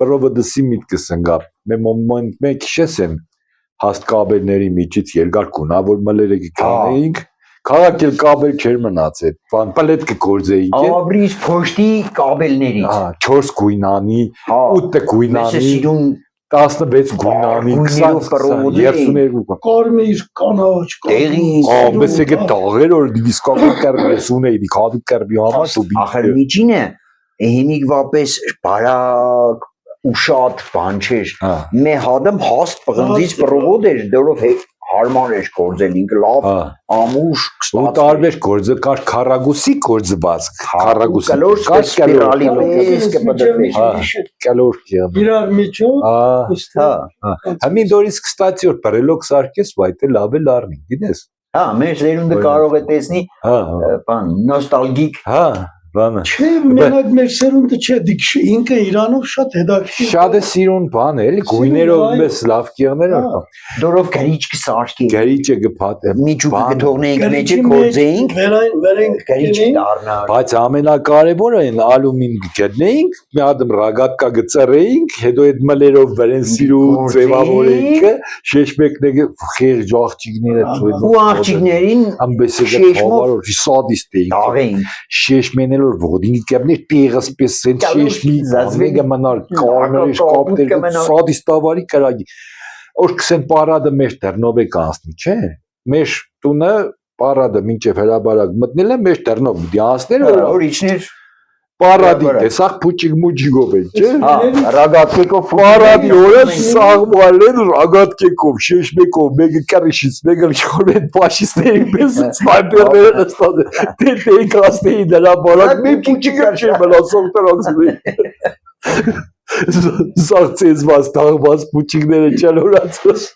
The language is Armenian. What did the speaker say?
Պրովոդսի միտքս ընկա։ Մենք քիշես են հաստ կաբելների միջից երկար գունավոր մլերը գանեինք, քաղաքել կաբել չէր մնացել, բան պլետ կգործեինք։ Աբրիս փոշտի կաբելներից։ 4 գույնանի, 8 գույնանի, 16 գույնանի, 32 կարմիր կանաչ տեղի մեզ եկե տաղեր որ իսկական կերպես ունեի քադու կերպի համար ախր միջինը հիմիկ վապես բարակ ու շատ բան չէր մե հադամ հաստ պղնձից պրովոդ էր դորով հարմար էր գործել ինքը լավ ամուր ու տարբեր գործը կար քարագուսի գործը բաց քարագուսի կար սպիրալի պես կպդրվի կալորկիա իրար միջով Համին դորից կստացի որ բրելոք սարքես վայտե լավ է լարնի գիտես մեր սերունդը կարող է տեսնի բան նոստալգիկ բանը Չէ, մենակ մեր սերունդը չէ, դիք ինքը Իրանով շատ հետաքրքիր Շատ է սիրուն բան է, էլի գույներով մեզ լավ կեղներ Դորով գրիչք սարքի Գրիչը գփաթ միջուկը գթողնեինք մեջը գործեինք վերային գրիչք դառնա Բայց ամենակարևորը այն ալումին գտնեինք, մի հատ ռագատկա գծրեինք, հետո այդ մլերով վրեն սիրուն ձևավորեինք, շեշմեկները խեղճ աղջիկները ու աղջիկներին ամբեսեգը բավարար սադիստ էին շեշմեն որ ոդինգ կապներ տեղս պես սենց շեշմի զազվեգը մնալ կարմեր կապներ սադիստավարի կրագի որ քսեն պարադը մեր դեռնով է կանցնի չէ մեր տունը պարադը մինչև հրաբարակ մտնել է մեր դեռնով դիանսներ որ իջներ պարադի տեսախ փուճիկ մուջիգով է չէ ռագատկեքով պարադի օրը սաղմալեն ռագատկեքով շեշմեկով մեկը կրիշից մեկը շորեն ֆաշիստների պես սնայպերները նստած դե կասնեի դրա բարակ մի փուճիկը չէ մնացող տրոքսի Սաղցեզված թաղված փուճիկները չլորացած